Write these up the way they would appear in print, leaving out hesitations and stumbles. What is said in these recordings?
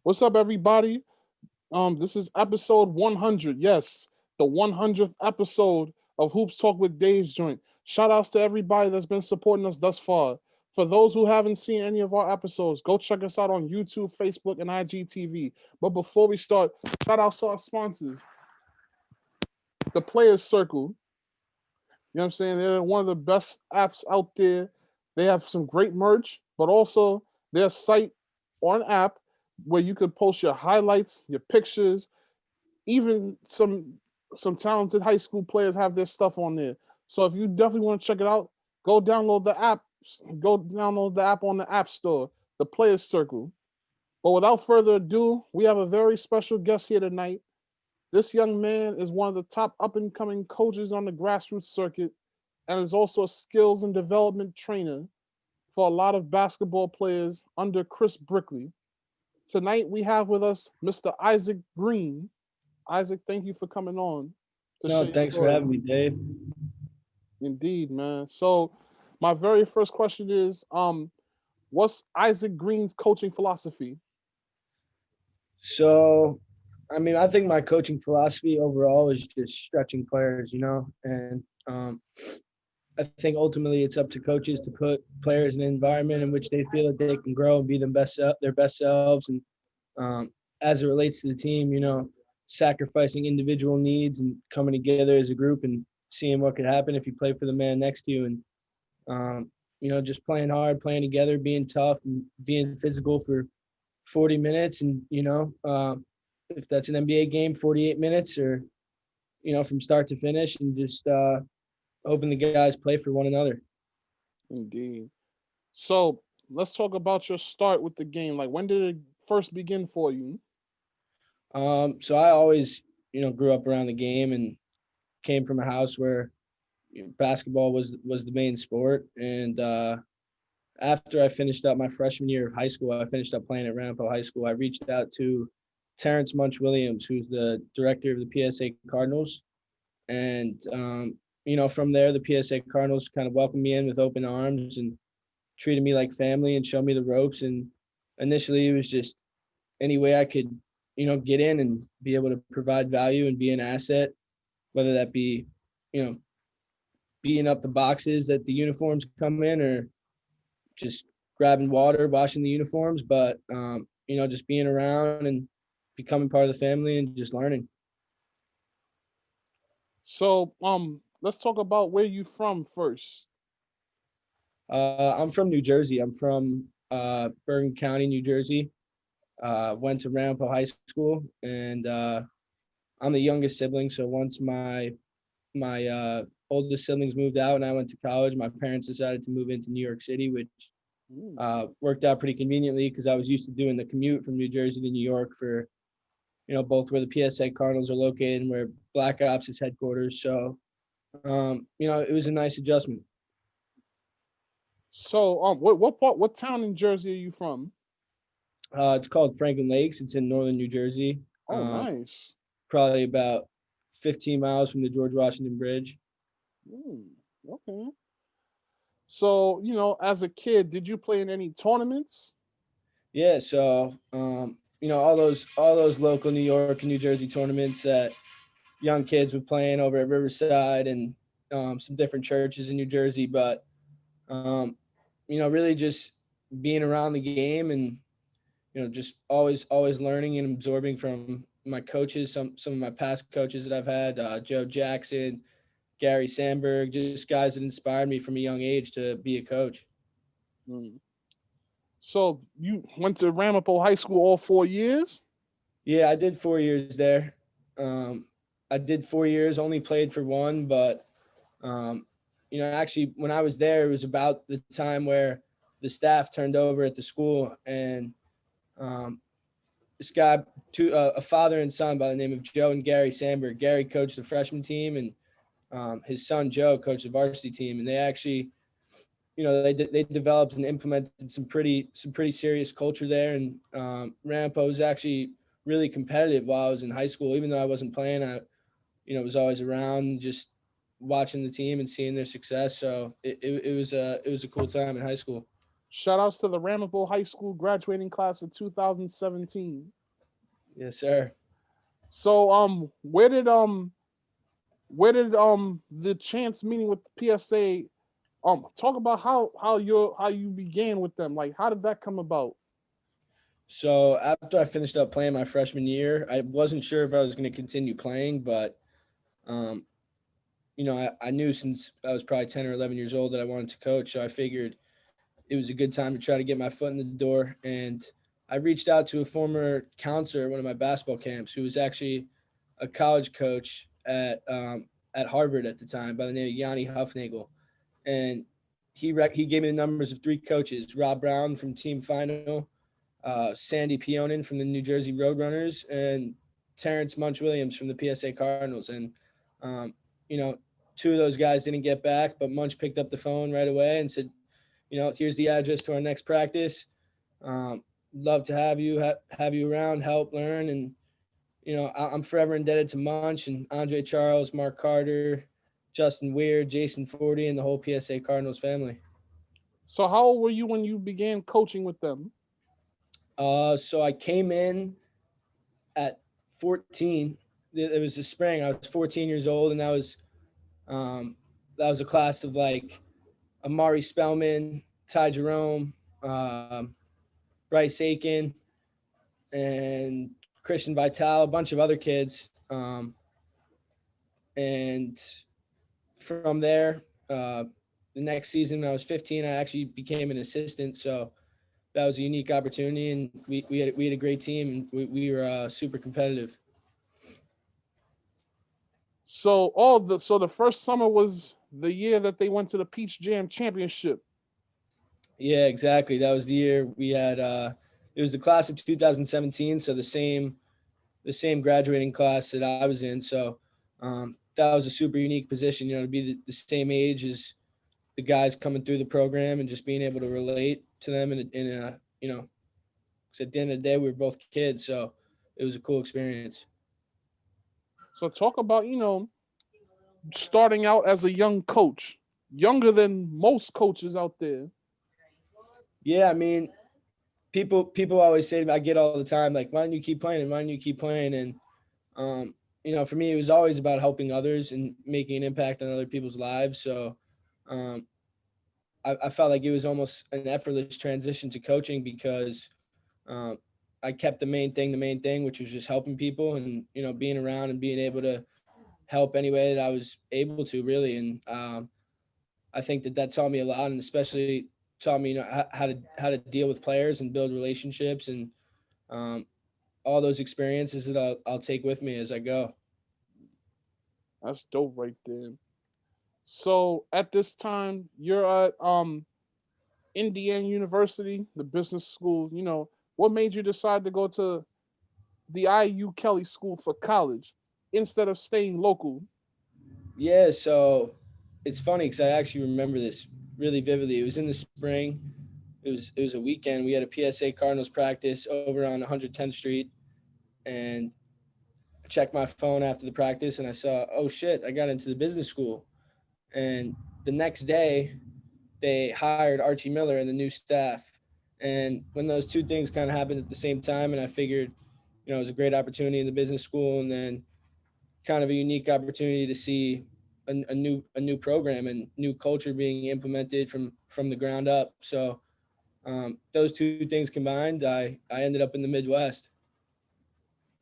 What's up, everybody? This is episode 100. Yes, the 100th episode of Hoops Talk with Dave's Joint. Shout outs to everybody that's been supporting us thus far. For those who haven't seen any of our episodes, go check us out on YouTube, Facebook, and IGTV. But before we start, shout outs to our sponsors, the Players Circle. You know what I'm saying? They're one of the best apps out there. They have some great merch, but also their site or an app where you could post your highlights, your pictures, even some talented high school players have their stuff on there. So if you definitely want to check it out, go download the app. Go download the app on the App Store, the Players Circle. But without further ado, we have a very special guest here tonight. This young man is one of the top up and coming coaches on the grassroots circuit and is also a skills and development trainer for a lot of basketball players under Chris Brickley. Tonight we have with us Mr. Isaac Green. Isaac, thank you for coming on to No, share your thanks for story. having me, Dave. Indeed, man. So my very first question is, what's Isaac Green's coaching philosophy? So, I think my coaching philosophy overall is just stretching players, and I think ultimately it's up to coaches to put players in an environment in which they feel that they can grow and be their best selves. And as it relates to the team, sacrificing individual needs and coming together as a group and seeing what could happen if you play for the man next to you. And just playing hard, playing together, being tough, and being physical for 40 minutes. And, if that's an NBA game, 48 minutes or, from start to finish, and just hoping the guys play for one another. Indeed. So let's talk about your start with the game. Like, when did it first begin for you? So I always, grew up around the game and came from a house where basketball was the main sport. And after I finished up my freshman year of high school, I finished up playing at Ramapo High School. I reached out to Terrance Munch Williams, who's the director of the PSA Cardinals. And, from there, the PSA Cardinals kind of welcomed me in with open arms and treated me like family and showed me the ropes. And initially, it was just any way I could, get in and be able to provide value and be an asset, whether that be, you know, beating up the boxes that the uniforms come in or just grabbing water, washing the uniforms, but just being around and becoming part of the family and just learning. So, let's talk about where you from first. I'm from New Jersey. I'm from Bergen County, New Jersey. Went to Ramapo High School, and I'm the youngest sibling. So once my oldest siblings moved out and I went to college, my parents decided to move into New York City, which worked out pretty conveniently because I was used to doing the commute from New Jersey to New York for, both where the PSA Cardinals are located and where BlackOps is headquarters. So, it was a nice adjustment. So, what town in Jersey are you from? It's called Franklin Lakes. It's in northern New Jersey. Oh, nice. Probably about 15 miles from the George Washington Bridge. Mm, okay. So, as a kid, did you play in any tournaments? Yeah, so all those local New York and New Jersey tournaments that young kids were playing over at Riverside and some different churches in New Jersey, but really just being around the game and just always learning and absorbing from my coaches, some of my past coaches that I've had, Joe Jackson, Gary Sandberg, just guys that inspired me from a young age to be a coach. Mm. So, you went to Ramapo High School all 4 years? Yeah, I did 4 years there. I did 4 years, only played for one, but actually when I was there, it was about the time where the staff turned over at the school, and this guy, a father and son by the name of Joe and Gary Sandberg. Gary coached the freshman team, and his son Joe coached the varsity team, and they actually, they developed and implemented some pretty serious culture there. And Rampo was actually really competitive while I was in high school, even though I wasn't playing. I, was always around, just watching the team and seeing their success. So it was a cool time in high school. Shout outs to the Ramapo High School graduating class of 2017. Yes, sir. So where did the chance meeting with the PSA talk about how you began with them? Like how did that come about? So after I finished up playing my freshman year, I wasn't sure if I was going to continue playing, but um, I knew since I was probably 10 or 11 years old that I wanted to coach. So I figured it was a good time to try to get my foot in the door. And I reached out to a former counselor at one of my basketball camps who was actually a college coach at Harvard at the time by the name of Yanni Huffnagel. And he gave me the numbers of three coaches: Rob Brown from Team Final, Sandy Pionin from the New Jersey Roadrunners, and Terrance Munch Williams from the PSA Cardinals. And um, you know, two of those guys didn't get back, but Munch picked up the phone right away and said, here's the address to our next practice. Love to have you around, help, learn, and I'm forever indebted to Munch and Andre Charles, Mark Carter, Justin Weir, Jason Forty, and the whole PSA Cardinals family. So how old were you when you began coaching with them? So I came in at 14. It was the spring. I was 14 years old, and um, that was a class of like Amari Spellman, Ty Jerome, Bryce Aiken, and Christian Vital, a bunch of other kids. And from there, the next season, when I was 15, I actually became an assistant. So that was a unique opportunity, and we had a great team, and we were super competitive. So the first summer was the year that they went to the Peach Jam Championship. Yeah, exactly. That was the year we had. It was the class of 2017, so the same graduating class that I was in. So that was a super unique position, to be the same age as the guys coming through the program and just being able to relate to them in a. 'Cause at the end of the day, we were both kids, so it was a cool experience. So talk about, starting out as a young coach, younger than most coaches out there. Yeah, I mean, people always say to me, I get all the time, like, why don't you keep playing? And why don't you keep playing? And um, for me, it was always about helping others and making an impact on other people's lives. So um, I felt like it was almost an effortless transition to coaching because um, I kept the main thing, which was just helping people and being around and being able to help any way that I was able to, really. And I think that taught me a lot, and especially taught me how to deal with players and build relationships and um, all those experiences that I'll take with me as I go. That's dope right there. So at this time, you're at Indiana University, the business school. What made you decide to go to the IU Kelley School for college instead of staying local? Yeah, so it's funny because I actually remember this really vividly. It was in the spring. It was a weekend. We had a PSA Cardinals practice over on 110th Street, and I checked my phone after the practice, and I saw, oh shit, I got into the business school. And the next day, they hired Archie Miller and the new staff. And when those two things kind of happened at the same time, and I figured, it was a great opportunity in the business school, and then kind of a unique opportunity to see a new program and new culture being implemented from the ground up. So those two things combined, I ended up in the Midwest.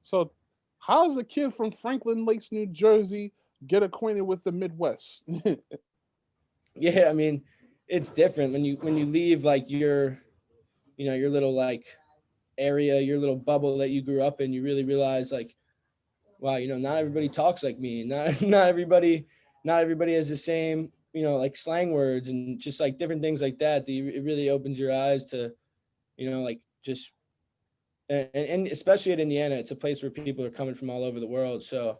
So, how does a kid from Franklin Lakes, New Jersey, get acquainted with the Midwest? Yeah, I mean, it's different when you leave like your little like area, your little bubble that you grew up in. You really realize like, wow, not everybody talks like me. Not everybody has the same, like slang words and just like different things like that. It really opens your eyes to, like just and especially at Indiana, it's a place where people are coming from all over the world. So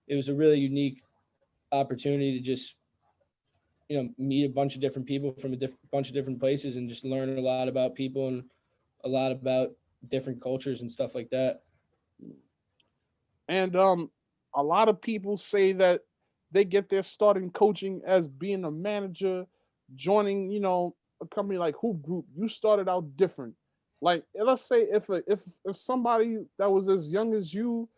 it was a really unique opportunity to just, meet a bunch of different people from bunch of different places and just learn a lot about people and a lot about different cultures and stuff like that. And a lot of people say that they get their start in coaching as being a manager, joining, a company like Hoop Group, you started out different. Like, let's say if somebody that was as young as you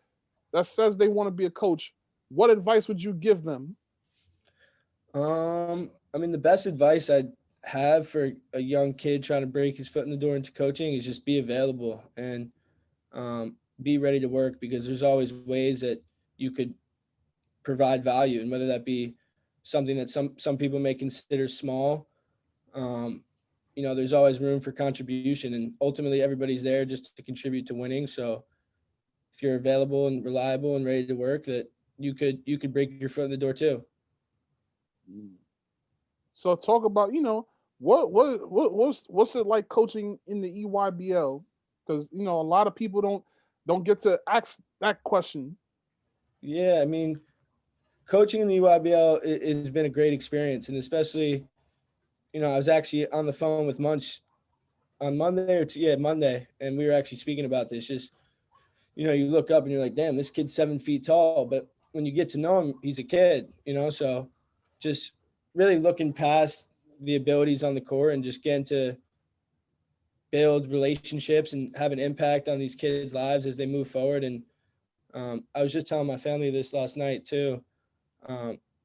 that says they want to be a coach, what advice would you give them? I mean, the best advice I'd have for a young kid trying to break his foot in the door into coaching is just be available and be ready to work, because there's always ways that you could provide value, and whether that be something that some people may consider small, um, there's always room for contribution, and ultimately everybody's there just to contribute to winning. So if you're available and reliable and ready to work, that you could break your foot in the door too. Mm. So talk about, what's it like coaching in the EYBL? Because a lot of people don't get to ask that question. Yeah, I mean, coaching in the EYBL has been a great experience, and especially, I was actually on the phone with Munch on Monday Monday, and we were actually speaking about this. Just, you look up and you're like, damn, this kid's 7 feet tall, but when you get to know him, he's a kid, so just really looking past the abilities on the court and just getting to build relationships and have an impact on these kids' lives as they move forward. And I was just telling my family this last night too.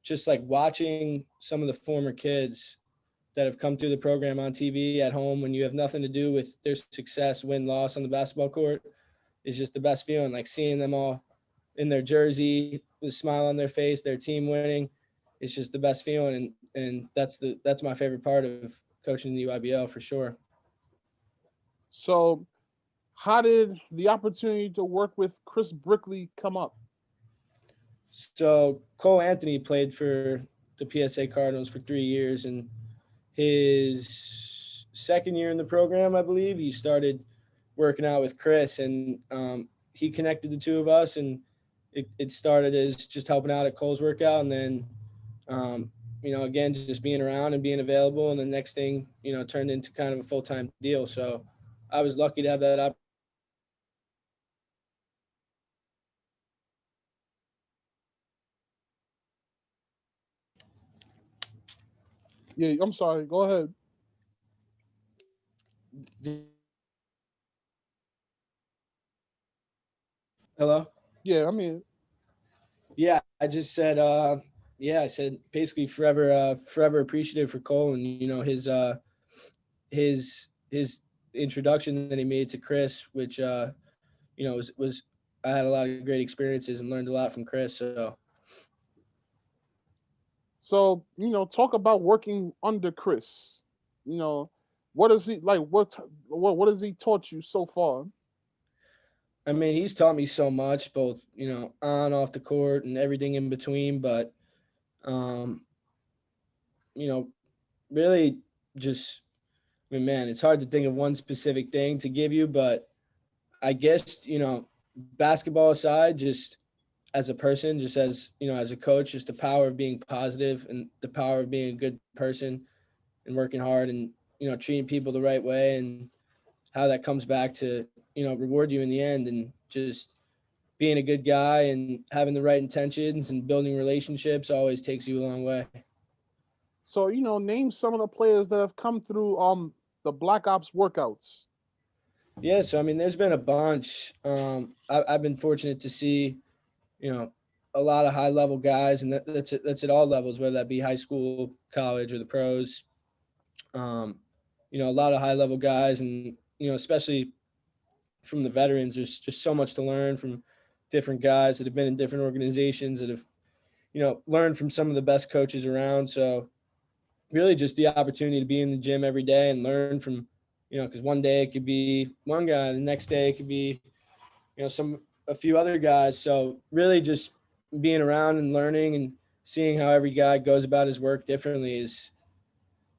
Just like watching some of the former kids that have come through the program on TV at home when you have nothing to do with their success, win, loss on the basketball court is just the best feeling. Like seeing them all in their jersey with a smile on their face, their team winning. It's just the best feeling. And that's my favorite part of coaching the UIBL for sure. So how did the opportunity to work with Chris Brickley come up? So Cole Anthony played for the PSA Cardinals for 3 years, and his second year in the program, I believe, he started working out with Chris, and he connected the two of us, and it started as just helping out at Cole's workout, and then, again, just being around and being available, and the next thing, turned into kind of a full-time deal. So I was lucky to have that opportunity. Yeah, I'm sorry. Go ahead. Hello? Yeah, I mean, Yeah, I just said, I said basically forever appreciative for Cole, and his introduction that he made to Chris, which was I had a lot of great experiences and learned a lot from Chris. So so talk about working under Chris. You know, what is he like? What has he taught you so far? I mean, he's taught me so much, both on off the court and everything in between. But um, you know, really just, I mean, man, it's hard to think of one specific thing to give you, but I guess, basketball aside, just as a person, just as, as a coach, just the power of being positive and the power of being a good person and working hard and, treating people the right way, and how that comes back to, reward you in the end, and just being a good guy and having the right intentions and building relationships always takes you a long way. So name some of the players that have come through the Black Ops workouts. Yeah. So, I mean, there's been a bunch. I've been fortunate to see, you know, a lot of high level guys, and that's at all levels, whether that be high school, college, or the pros. Um, a lot of high level guys, and especially from the veterans, there's just so much to learn from different guys that have been in different organizations that have learned from some of the best coaches around. So really, just the opportunity to be in the gym every day and learn from, because one day it could be one guy, the next day it could be a few other guys. So really just being around and learning and seeing how every guy goes about his work differently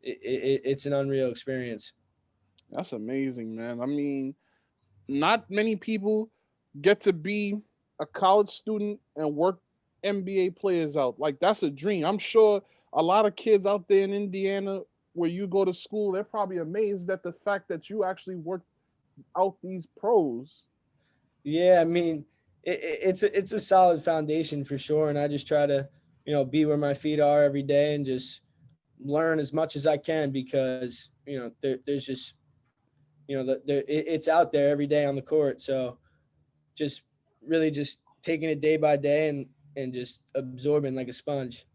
it's an unreal experience. That's amazing, man. I mean, not many people get to be a college student and work NBA players out. Like that's a dream. I'm sure a lot of kids out there in Indiana where you go to school, they're probably amazed at the fact that you actually worked out these pros. Yeah, I mean, it's a solid foundation for sure, and I just try to be where my feet are every day and just learn as much as I can, because there's just, it's out there every day on the court. So just really just taking it day by day and just absorbing like a sponge.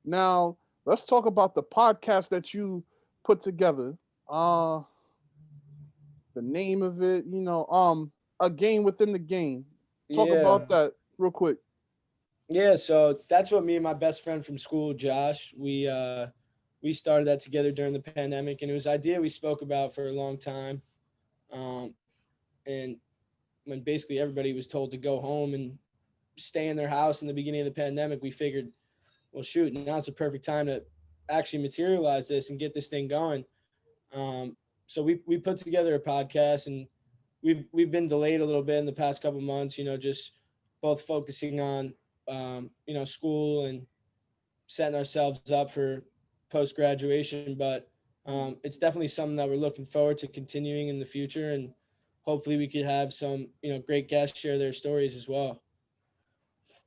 Now, let's talk about the podcast that you put together. Uh the name of it, a game within the game. Talk Yeah. about that real quick. Yeah. So that's what me and my best friend from school, Josh, we started that together during the pandemic, and it was an idea we spoke about for a long time. Um, and when basically everybody was told to go home and stay in their house in the beginning of the pandemic, we figured, well, shoot, now's the perfect time to actually materialize this and get this thing going. So we put together a podcast, and we've been delayed a little bit in the past couple months. Just both focusing on school and setting ourselves up for post graduation. But it's definitely something that we're looking forward to continuing in the future, and hopefully we could have some great guests share their stories as well.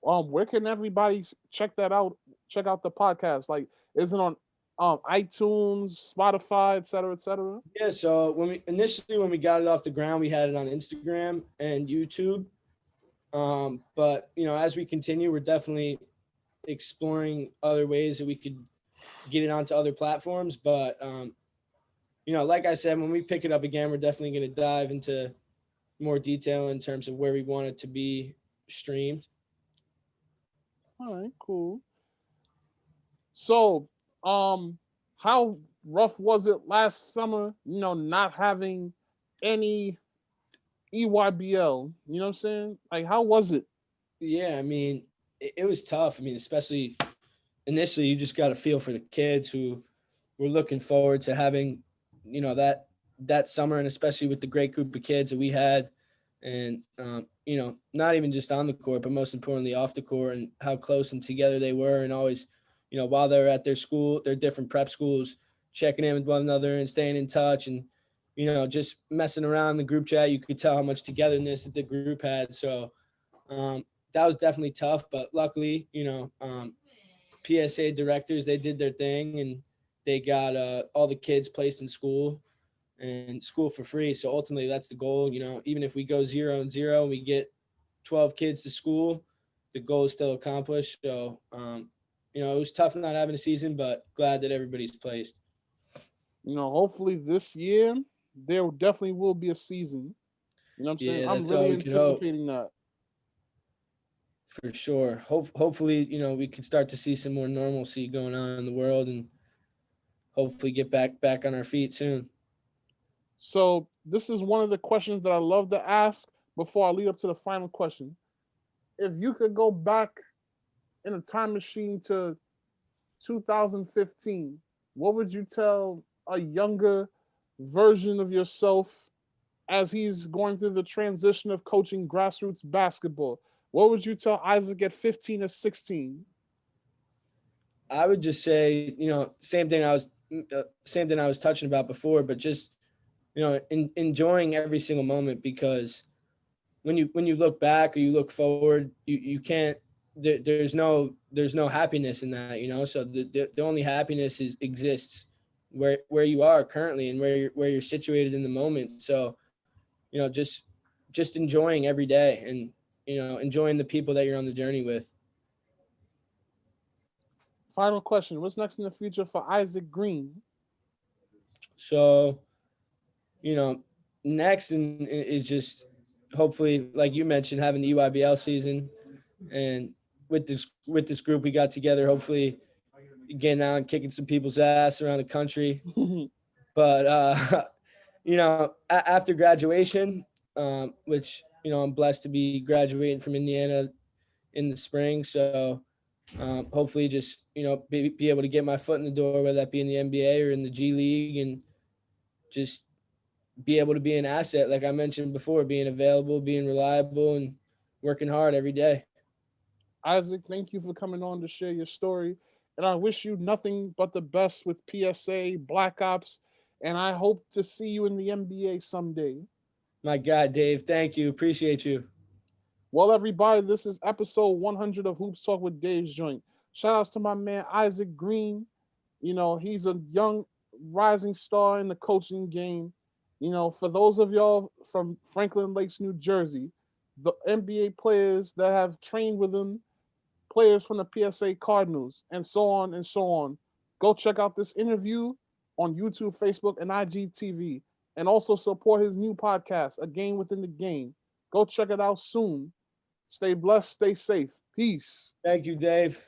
Where can everybody check that out? Check out the podcast. Like, is it on iTunes, Spotify, et cetera, et cetera? Yeah, so when we got it off the ground, we had it on Instagram and YouTube. But as we continue, we're definitely exploring other ways that we could get it onto other platforms. But like I said, when we pick it up again, we're definitely going to dive into more detail in terms of where we want it to be streamed. All right, cool. So, how rough was it last summer? Not having any EYBL. You know what I'm saying? Like, how was it? Yeah, I mean, it was tough. I mean, especially initially, you just got a feel for the kids who were looking forward to having, that summer, and especially with the great group of kids that we had, and not even just on the court, but most importantly off the court, and how close and together they were, and always, while they were at their different prep schools, checking in with one another and staying in touch, and just messing around in the group chat. You could tell how much togetherness that the group had. So that was definitely tough, but luckily, PSA directors, they did their thing, and they got all the kids placed in school and school for free. So ultimately that's the goal. Even if we go 0-0 and we get 12 kids to school, the goal is still accomplished. So it was tough not having a season, but glad that everybody's placed. Hopefully this year there definitely will be a season. You know what I'm saying? Yeah, I'm that's all really we can hope. anticipating that. For sure. Hopefully, we can start to see some more normalcy going on in the world, and hopefully get back on our feet soon. So this is one of the questions that I love to ask before I lead up to the final question. If you could go back in a time machine to 2015, what would you tell a younger version of yourself as he's going through the transition of coaching grassroots basketball? What would you tell Isaac at 15 or 16? I would just say, same thing I was touching about before, but just, enjoying every single moment, because when you look back or you look forward, you can't, there's no happiness in that, so the only happiness exists where you are currently and where you're situated in the moment. So, just enjoying every day, and, enjoying the people that you're on the journey with. Final question. What's next in the future for Isaac Green? So, you know, next is just hopefully, like you mentioned, having the EYBL season, and with this group we got together, hopefully getting out and kicking some people's ass around the country. But after graduation, which I'm blessed to be graduating from Indiana in the spring, so hopefully just be able to get my foot in the door, whether that be in the NBA or in the G League, and just be able to be an asset, like I mentioned before, being available, being reliable, and working hard every day. Isaac, thank you for coming on to share your story. And I wish you nothing but the best with PSA, Black Ops, and I hope to see you in the NBA someday. My God, Dave, thank you. Appreciate you. Well, everybody, this is episode 100 of Hoops Talk with Dave's Joint. Shout outs to my man Isaac Green. He's a young rising star in the coaching game. You know, for those of y'all from Franklin Lakes, New Jersey, the NBA players that have trained with him, players from the PSA Cardinals, and so on and so on. Go check out this interview on YouTube, Facebook, and IGTV, and also support his new podcast, A Game Within the Game. Go check it out soon. Stay blessed, stay safe. Peace. Thank you, Dave.